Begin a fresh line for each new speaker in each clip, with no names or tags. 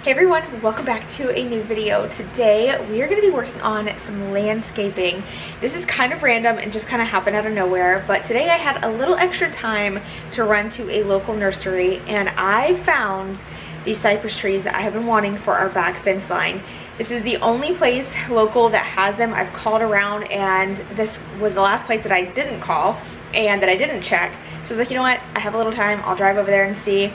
Hey everyone, welcome back to a new video. Today we are going to be working on some landscaping. This is kind of random and just kind of happened out of nowhere, but today I had a little extra time to run to a local nursery and I found these cypress trees that I have been wanting for our back fence line. This is the only place local that has them. I've called around and this was the last place that I didn't call and that I didn't check. So I was like, you know what, I have a little time, I'll drive over there and see.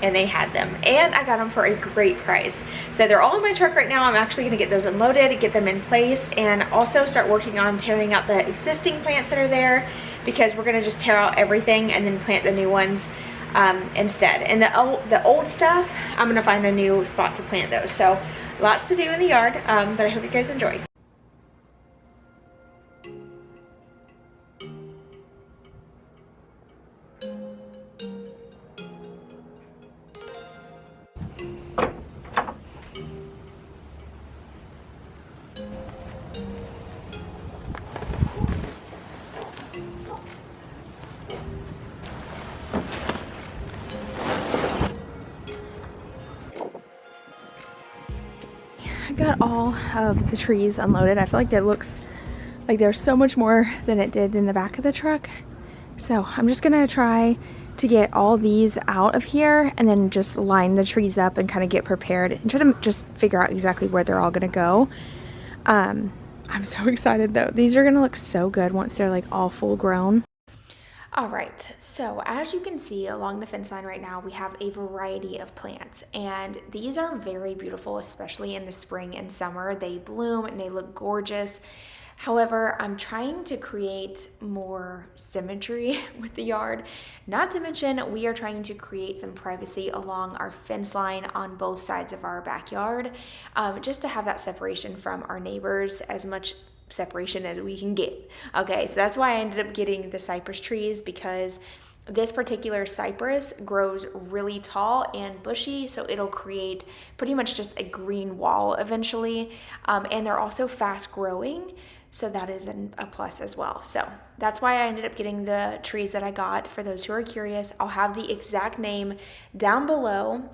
And they had them and I got them for a great price. So they're all in my truck right now. I'm actually gonna get those unloaded, get them in place, and also start working on tearing out the existing plants that are there, because we're gonna just tear out everything and then plant the new ones instead. And the old stuff, I'm gonna find a new spot to plant those. So lots to do in the yard, but I hope you guys enjoy. I got all of the trees unloaded. I feel like that looks like there's so much more than it did in the back of the truck. So I'm just gonna try to get all these out of here and then just line the trees up and kind of get prepared and try to just figure out exactly where they're all gonna go. I'm so excited though. These are gonna look so good once they're like all full grown. All right, so as you can see along the fence line right now, we have a variety of plants, and these are very beautiful, especially in the spring and summer. They bloom and they look gorgeous. However, I'm trying to create more symmetry with the yard. Not to mention, we are trying to create some privacy along our fence line on both sides of our backyard, just to have that separation from our neighbors, as much separation as we can get. Okay, so that's why I ended up getting the cypress trees, because this particular cypress grows really tall and bushy, so it'll create pretty much just a green wall eventually, and they're also fast growing, so that is a plus as well. So that's why I ended up getting the trees that I got. For those who are curious, I'll have the exact name down below.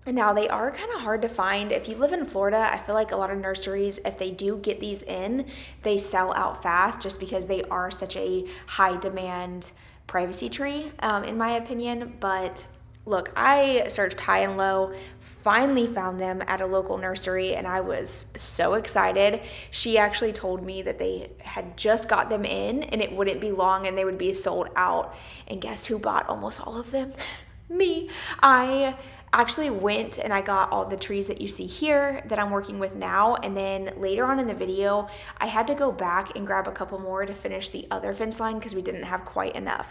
Now, they are kind of hard to find. If you live in Florida, I feel like a lot of nurseries, if they do get these in, they sell out fast just because they are such a high demand privacy tree, in my opinion. But look, I searched high and low, finally found them at a local nursery, and I was so excited. She actually told me that they had just got them in and it wouldn't be long and they would be sold out. And guess who bought almost all of them? Me. I actually went and I got all the trees that you see here that I'm working with now, and then later on in the video I had to go back and grab a couple more to finish the other fence line because we didn't have quite enough.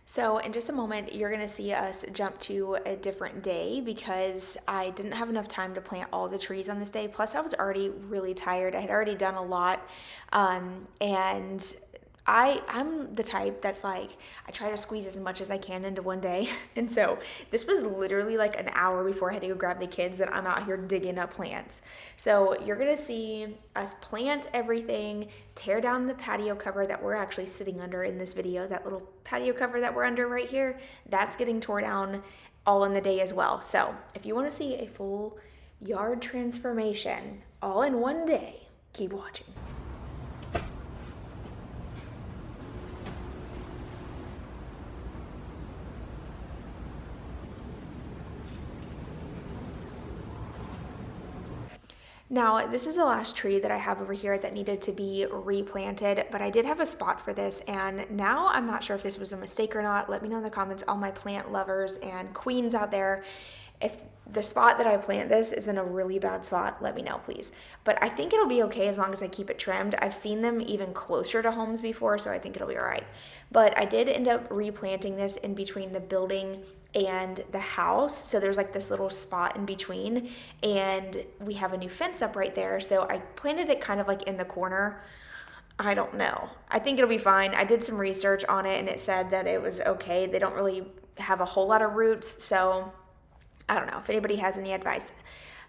So in just a moment, you're gonna see us jump to a different day because I didn't have enough time to plant all the trees on this day. Plus I was already really tired. I had already done a lot, and I'm the type that's like, I try to squeeze as much as I can into one day. And so this was literally like an hour before I had to go grab the kids that I'm out here digging up plants. So you're gonna see us plant everything, tear down the patio cover that we're actually sitting under in this video. That little patio cover that we're under right here, that's getting tore down all in the day as well. So if you wanna see a full yard transformation all in one day, keep watching. Now, this is the last tree that I have over here that needed to be replanted, but I did have a spot for this, and now I'm not sure if this was a mistake or not. Let me know in the comments, all my plant lovers and queens out there. If the spot that I plant this is in a really bad spot, let me know, please. But I think it'll be okay as long as I keep it trimmed. I've seen them even closer to homes before, so I think it'll be all right. But I did end up replanting this in between the building and the house, so there's like this little spot in between, and we have a new fence up right there, so I planted it kind of like in the corner. I don't know, I think it'll be fine. I did some research on it and it said that it was okay. They don't really have a whole lot of roots, so I don't know. If anybody has any advice,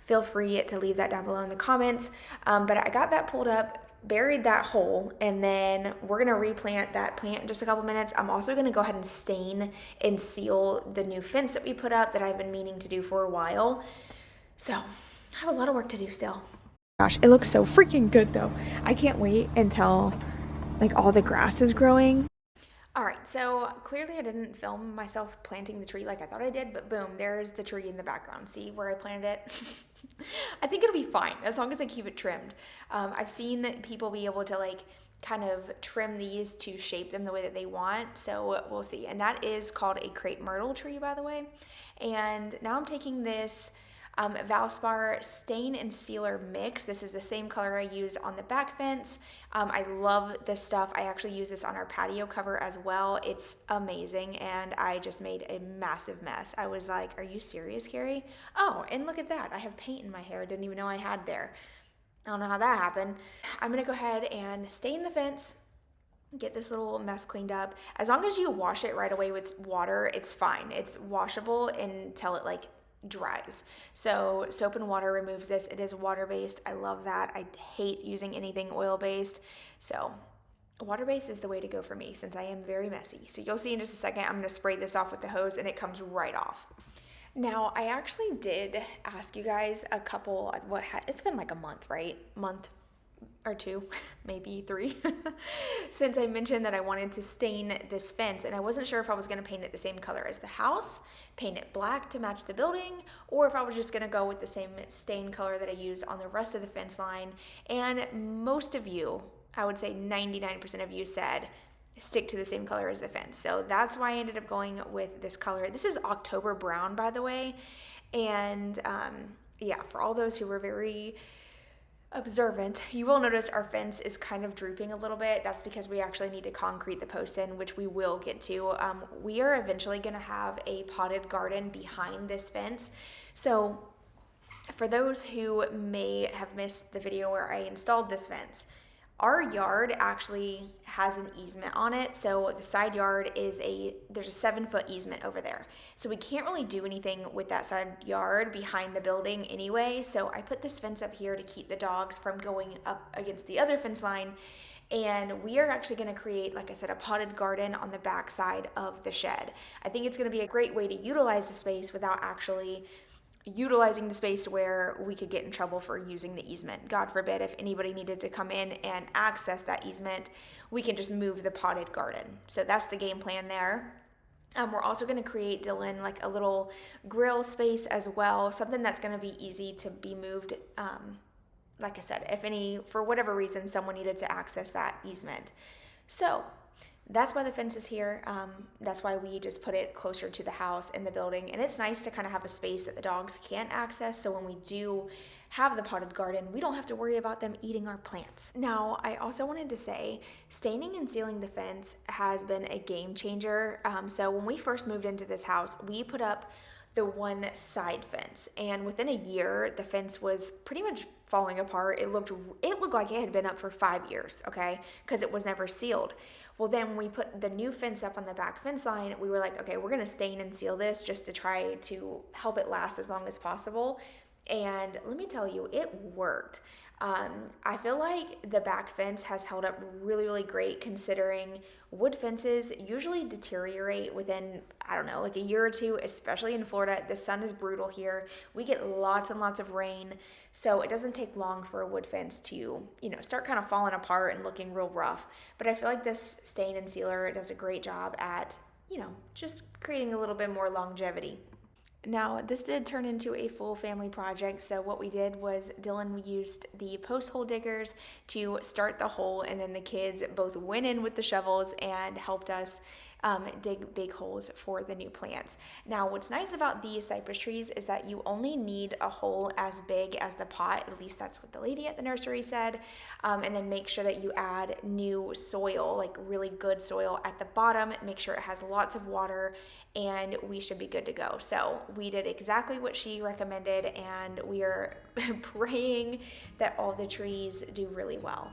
feel free to leave that down below in the comments. But I got that pulled up, buried that hole, and then we're gonna replant that plant in just a couple minutes. I'm also gonna go ahead and stain and seal the new fence that we put up that I've been meaning to do for a while. So I have a lot of work to do still. Gosh, it looks so freaking good though. I can't wait until like all the grass is growing. All right, so clearly I didn't film myself planting the tree like I thought I did, but boom, there's the tree in the background. See where I planted it? I think it'll be fine as long as I keep it trimmed. I've seen people be able to like kind of trim these to shape them the way that they want, so we'll see. And that is called a crepe myrtle tree, by the way. And now I'm taking this Valspar stain and sealer mix. This is the same color I use on the back fence. I love this stuff. I actually use this on our patio cover as well. It's amazing, and I just made a massive mess. I was like, are you serious, Carrie? Oh, and look at that. I have paint in my hair. Didn't even know I had there. I don't know how that happened. I'm gonna go ahead and stain the fence, get this little mess cleaned up. As long as you wash it right away with water, it's fine. It's washable until it like dries. So soap and water removes this. It is water-based. I love that. I hate using anything oil-based. So water-based is the way to go for me since I am very messy. So you'll see in just a second, I'm gonna spray this off with the hose and it comes right off. Now, I actually did ask you guys a couple, it's been like a month, right? Month or two, maybe 3, since I mentioned that I wanted to stain this fence, and I wasn't sure if I was going to paint it the same color as the house, paint it black to match the building, or if I was just going to go with the same stain color that I use on the rest of the fence line. And most of you, I would say 99% of you said stick to the same color as the fence. So that's why I ended up going with this color. This is October Brown, by the way. And yeah, for all those who were very observant, you will notice our fence is kind of drooping a little bit. That's because we actually need to concrete the posts in, which we will get to. We are eventually going to have a potted garden behind this fence. So for those who may have missed the video where I installed this fence, our yard actually has an easement on it. So the side yard there's a 7-foot easement over there. So we can't really do anything with that side yard behind the building anyway. So I put this fence up here to keep the dogs from going up against the other fence line. And we are actually gonna create, like I said, a potted garden on the back side of the shed. I think it's gonna be a great way to utilize the space without actually utilizing the space where we could get in trouble for using the easement. God forbid if anybody needed to come in and access that easement, we can just move the potted garden. So that's the game plan there. We're also going to create, Dylan, like a little grill space as well, something that's going to be easy to be moved. Like I said, if for whatever reason, someone needed to access that easement. So that's why the fence is here. That's why we just put it closer to the house and the building. And it's nice to kind of have a space that the dogs can't access. So when we do have the potted garden, we don't have to worry about them eating our plants. Now, I also wanted to say, staining and sealing the fence has been a game changer. So when we first moved into this house, we put up the one side fence, and within a year the fence was pretty much falling apart. It looked like it had been up for 5 years, okay, because it was never sealed. Well, then when we put the new fence up on the back fence line, we were like, okay, we're gonna stain and seal this just to try to help it last as long as possible. And let me tell you, it worked. I feel like the back fence has held up really, really great, considering wood fences usually deteriorate within, I don't know, like a year or two, especially in Florida. The sun is brutal here. We get lots and lots of rain, so it doesn't take long for a wood fence to, start kind of falling apart and looking real rough. But I feel like this stain and sealer does a great job at, just creating a little bit more longevity. Now, this did turn into a full family project, so what we did was Dylan used the post hole diggers to start the hole, and then the kids both went in with the shovels and helped us dig big holes for the new plants. Now, what's nice about these cypress trees is that you only need a hole as big as the pot, at least that's what the lady at the nursery said, and then make sure that you add new soil, like really good soil at the bottom, make sure it has lots of water, and we should be good to go. So we did exactly what she recommended, and we are praying that all the trees do really well.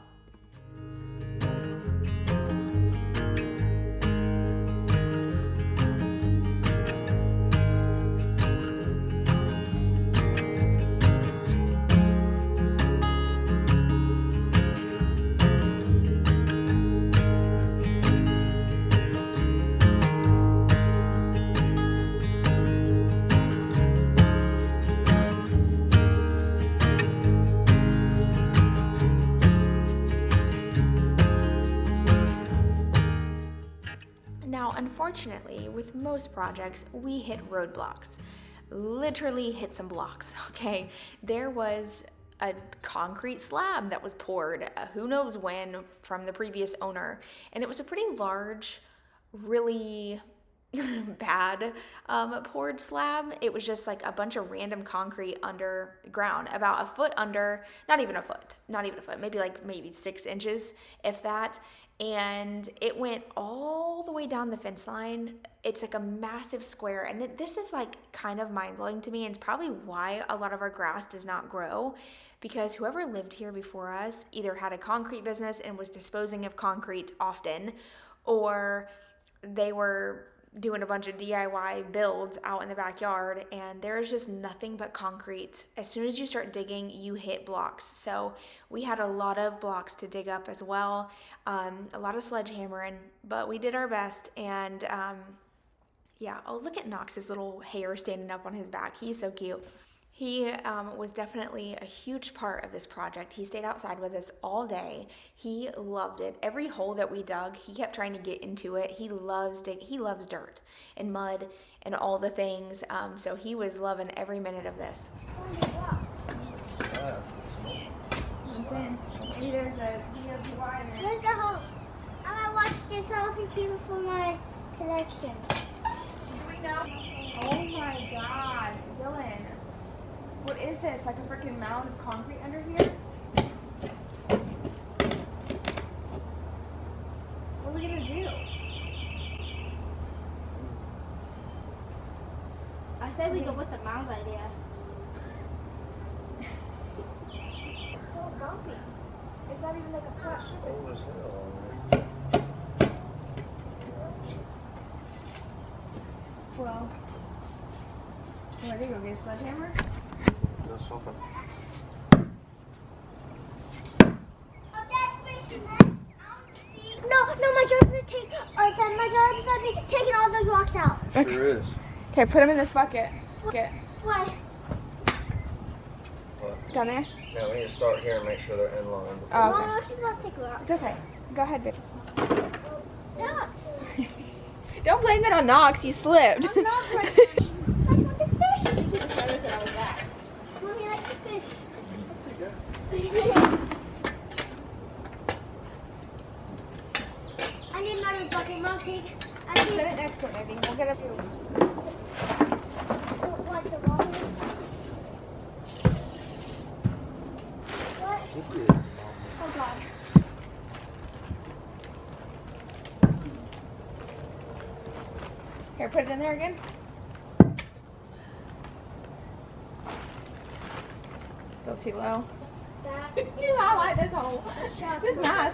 unfortunately, with most projects, we hit roadblocks. Literally hit some blocks, okay? There was a concrete slab that was poured, who knows when, from the previous owner, and it was a pretty large, really bad poured slab. It was just like a bunch of random concrete underground, about a foot under, not even a foot, maybe 6 inches, if that. And it went all the way down the fence line. It's like a massive square, and this is like kind of mind-blowing to me, and it's probably why a lot of our grass does not grow, because whoever lived here before us either had a concrete business and was disposing of concrete often, or they were doing a bunch of DIY builds out in the backyard, and there's just nothing but concrete. As soon as you start digging, you hit blocks. So we had a lot of blocks to dig up as well, a lot of sledgehammering, but we did our best. And yeah, oh, look at Knox's little hair standing up on his back. He's so cute. He was definitely a huge part of this project. He stayed outside with us all day. He loved it. Every hole that we dug, he kept trying to get into it. He loves dirt and mud and all the things. So he was loving every minute of this.
Where's the hole? I might watch this selfie keep it for my collection.
Oh my God, Dylan. What is this? Like a freaking mound of concrete under here? What are we gonna do?
I said we go with the mound idea.
It's so bumpy. It's not even like a flat surface. Well, where do you go? Get a sledgehammer?
Sofa.
No, my job's to take. Dad, my job's to be taking all those rocks out.
Okay.
Sure is.
Okay, put them in this bucket. Bucket.
Why?
What?
Down there?
Yeah, we need to start here and make sure they're in line.
Oh,
Well,
okay.
I'm just about to take a rock.
It's okay. Go ahead, baby.
Ducks.
Don't blame it on Knox. You slipped.
I'm not playing. I want to fish. Mommy likes to fish. I need another bucket, Mom.
Set it next to it, maybe. We'll get up here.
What, the water? What? Oh, God.
Here, put it in there again. Still too low. I like this hole. This is nice.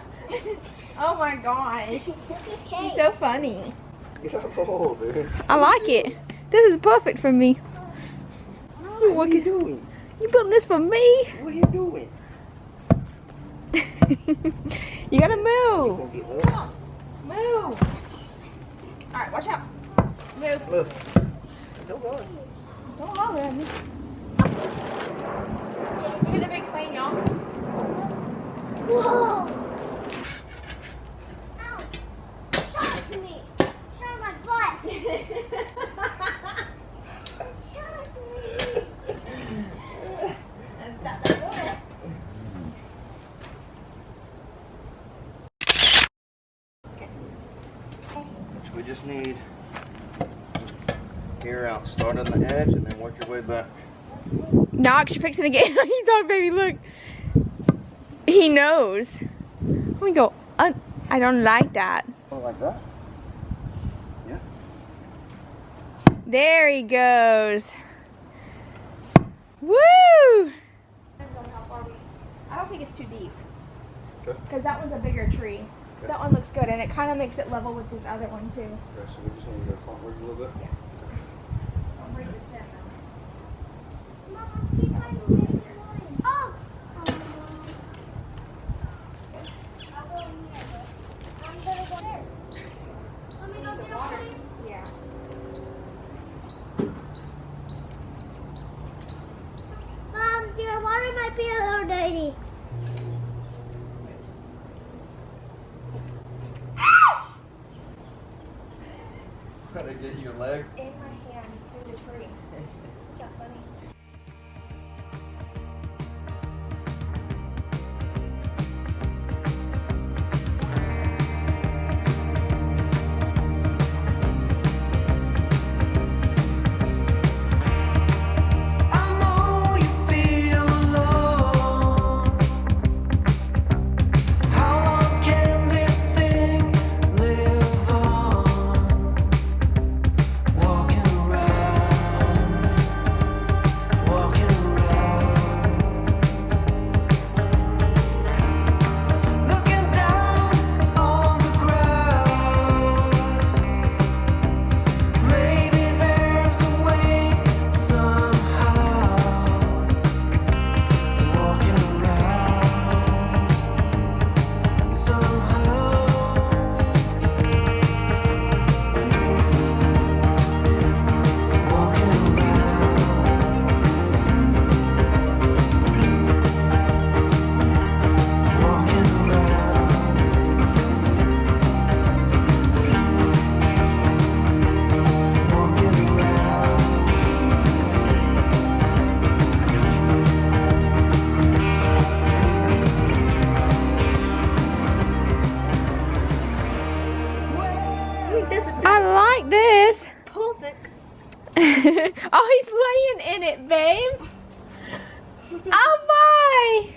Oh my gosh. You're so funny.
Get out of the hole, dude.
I like it. This is perfect for me.
What are you doing?
You building this for me?
What are you doing?
You gotta
You
move.
gonna get up?
Move. Alright, watch out. Move.
Look. Don't go.
Don't holler at me. Look at the big plane, y'all.
Whoa! Ow! Shot it to me! Shot in my butt! Shot it to me!
And stop that door.
Which we just need here out. Start on the edge and then work your way back.
Knox, you're fixing to get. He thought, baby, look. He knows. We go. I don't like that.
Oh, like that? Yeah.
There he goes. Woo! I don't think it's too deep.
Okay.
Because that one's a bigger tree.
Okay.
That one looks good, and it kind of makes it level with this other one too.
Okay, so we just need to go frontwards a little bit.
Yeah. Don't break the stem though.
Mama, keep my fish. Oh! I'll go in here. I'm gonna go there. Let me go get a water.
Yeah.
Mom, your water might be a little dirty.
Trying to get your leg.
in my hand through the tree. Is that funny? I like this.
Perfect.
Oh, he's laying in it, babe. Oh my!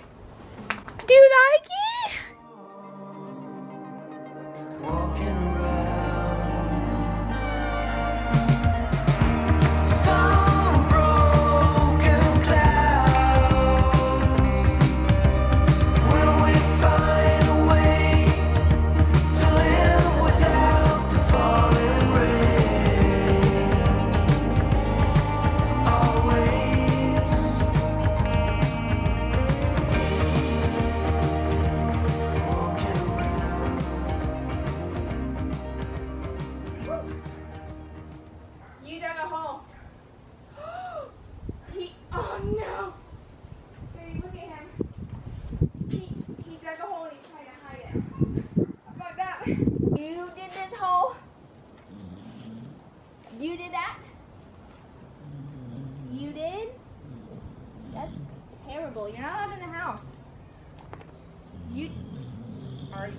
Do you like it?
Walking around some broken clouds. Will we find a way to live without the falling rain? Always. Walking around.
You dug a hole. Oh no. Baby, look at him. He dug a hole and he's trying to hide it. I fucked up. You did this hole. You did that. You did. That's terrible. You're not allowed in the house. You. Are.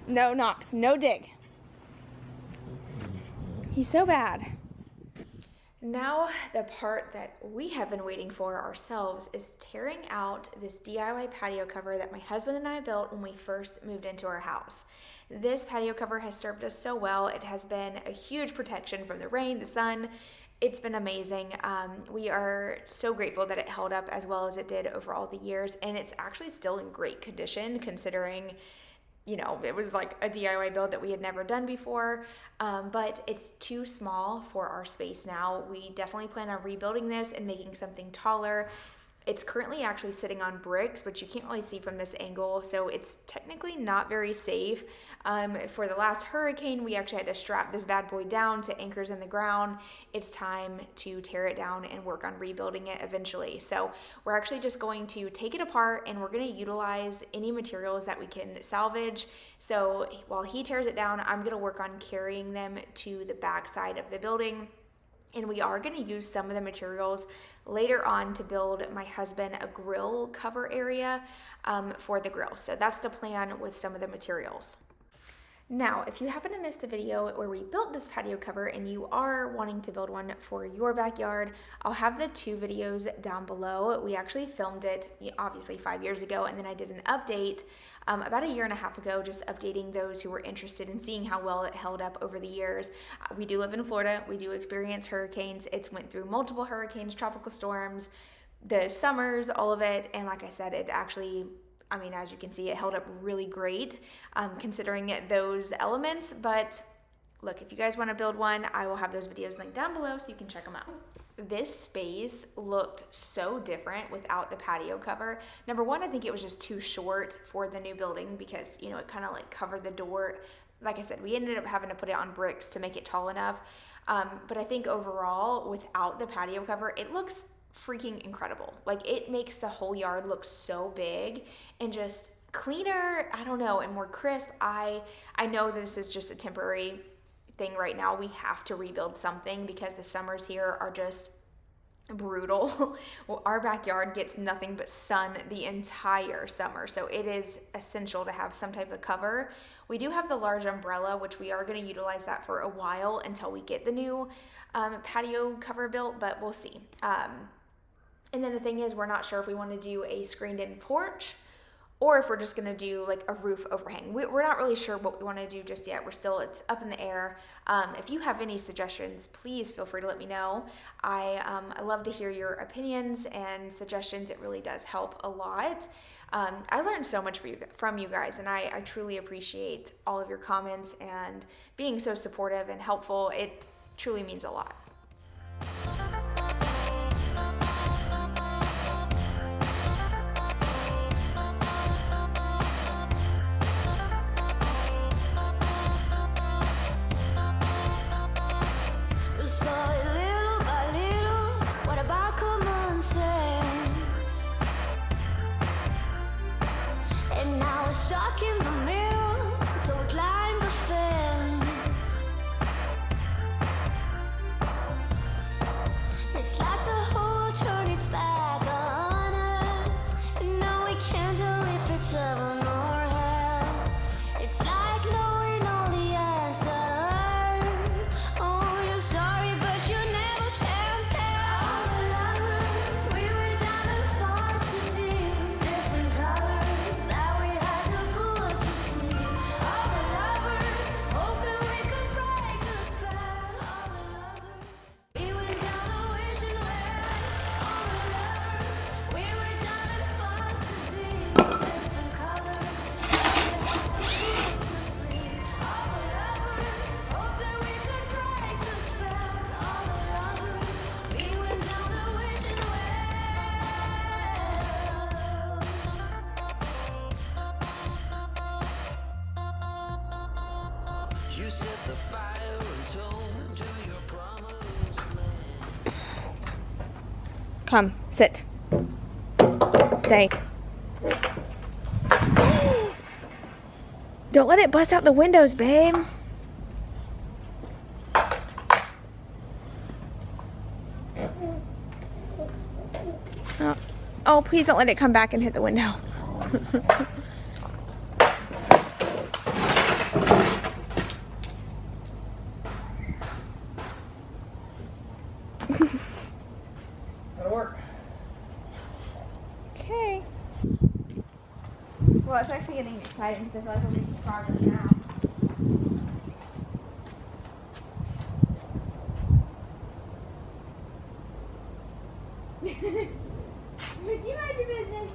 No knocks, no dig. He's so bad. Now the part that we have been waiting for ourselves is tearing out this DIY patio cover that my husband and I built when we first moved into our house. This patio cover has served us so well. It has been a huge protection from the rain, the sun. It's been amazing. We are so grateful that it held up as well as it did over all the years, and it's actually still in great condition considering, you know, it was like a DIY build that we had never done before, but it's too small for our space now. We definitely plan on rebuilding this and making something taller. It's currently actually sitting on bricks, which you can't really see from this angle, so it's technically not very safe. For the last hurricane, we actually had to strap this bad boy down to anchors in the ground. It's time to tear it down and work on rebuilding it eventually. So we're actually just going to take it apart and we're going to utilize any materials that we can salvage. So while he tears it down, I'm going to work on carrying them to the back side of the building. And we are going to use some of the materials later on to build my husband a grill cover area for the grill. So that's the plan with some of the materials. Now, if you happen to miss the video where we built this patio cover and you are wanting to build one for your backyard, I'll have the two videos down below. We actually filmed it obviously 5 years ago, and then I did an update about a year and a half ago, just updating those who were interested in seeing how well it held up over the years. We do live in Florida. We do experience hurricanes. It's went through multiple hurricanes, tropical storms, the summers, all of it. And like I said, it actually, I mean, as you can see, it held up really great considering those elements. But look, if you guys want to build one, I will have those videos linked down below so you can check them out. This space looked so different without the patio cover. Number one, I think it was just too short for the new building because, you know, it kind of like covered the door. Like I said, we ended up having to put it on bricks to make it tall enough. But I think overall, without the patio cover, it looks freaking incredible. Like, it makes the whole yard look so big and just cleaner, I don't know, and more crisp. I know this is just a temporary thing right now. We have to rebuild something because the summers here are just brutal. Well, our backyard gets nothing but sun the entire summer, so it is essential to have some type of cover. We do have the large umbrella, which we are going to utilize that for a while until we get the new patio cover built, but we'll see. And then the thing is, we're not sure if we want to do a screened-in porch or if we're just going to do like a roof overhang. We're not really sure what we want to do just yet. It's up in the air. If you have any suggestions, please feel free to let me know. I love to hear your opinions and suggestions. It really does help a lot. I learned so much from you guys, and I truly appreciate all of your comments and being so supportive and helpful. It truly means a lot.
So little by little, what about common sense? And now we're stuck in the middle, so we climb the fence. It's like the whole turned its back on us, and now we can't tell if it's heaven or hell. It's like knowing all the answers. Oh, you're sorry, but you never can tell. All the lovers, we were down and far too deep. Different colors that we had to put to sleep. All the lovers, hope that we could break the spell. All the lovers, we went down the wishing well. All the lovers, we were down and far too deep. Different colors that we had to put to sleep. All the lovers, hope that we could break the spell. All the lovers, we went down the wishing well.
You set the fire and tone to your promised land.
Come, sit. Stay. Don't let it bust out the windows, babe. Oh, please don't let it come back and hit the window.
That'll work.
Okay. Well, it's actually getting exciting because I feel like we're making progress now.
Would you mind your business?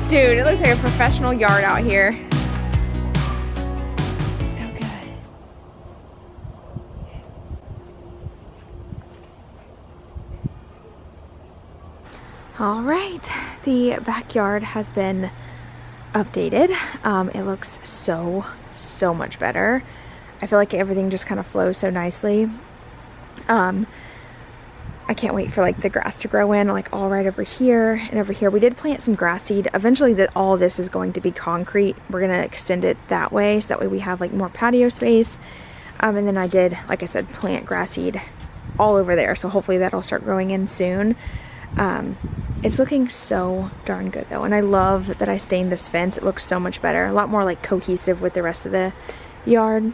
Dude, it looks like a professional yard out here. So good. All right, the backyard has been updated. It looks so much better. I feel like everything just kind of flows so nicely. I can't wait for like the grass to grow in, like all right over here and over here. We did plant some grass seed. Eventually all this is going to be concrete. We're gonna extend it that way, so that way we have like more patio space. And then I did, like I said, plant grass seed all over there, so hopefully that'll start growing in soon. It's looking so darn good though, and I love that I stained this fence. It looks so much better, a lot more like cohesive with the rest of the yard.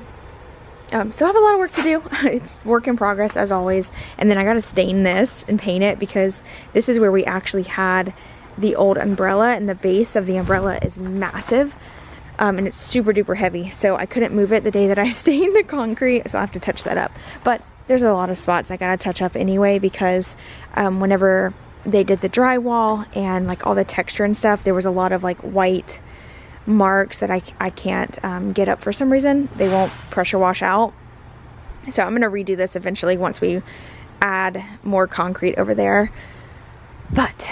Still have a lot of work to do. It's work in progress as always. And then I gotta stain this and paint it, because this is where we actually had the old umbrella, and the base of the umbrella is massive. And it's super duper heavy, so I couldn't move it the day that I stained the concrete, so I have to touch that up. But there's a lot of spots I gotta touch up anyway, because whenever they did the drywall and like all the texture and stuff, there was a lot of like white marks that I can't get up for some reason. They won't pressure wash out. So I'm gonna redo this eventually once we add more concrete over there. But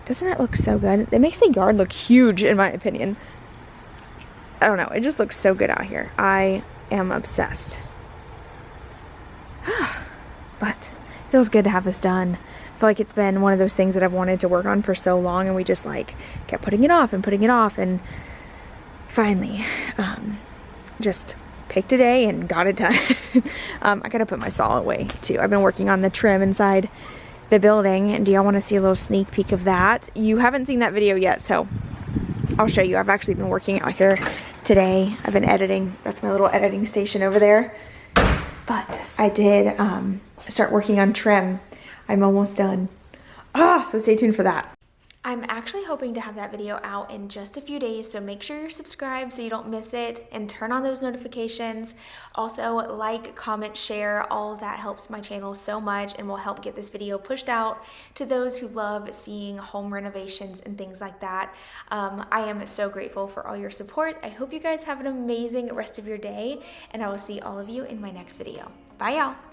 doesn't it look so good? It makes the yard look huge in my opinion. I don't know, it just looks so good out here. I am obsessed. But it feels good to have this done. I feel like it's been one of those things that I've wanted to work on for so long, and we just like kept putting it off, and finally just picked a day and got it done. I gotta put my saw away too. I've been working on the trim inside the building, and do y'all want to see a little sneak peek of that? You haven't seen that video yet, so I'll show you. I've actually been working out here today. I've been editing. That's my little editing station over there. But I did start working on trim. I'm almost done. So stay tuned for that. I'm actually hoping to have that video out in just a few days, so make sure you're subscribed so you don't miss it, and turn on those notifications. Also, like, comment, share. All of that helps my channel so much and will help get this video pushed out to those who love seeing home renovations and things like that. I am so grateful for all your support. I hope you guys have an amazing rest of your day, and I will see all of you in my next video. Bye, y'all.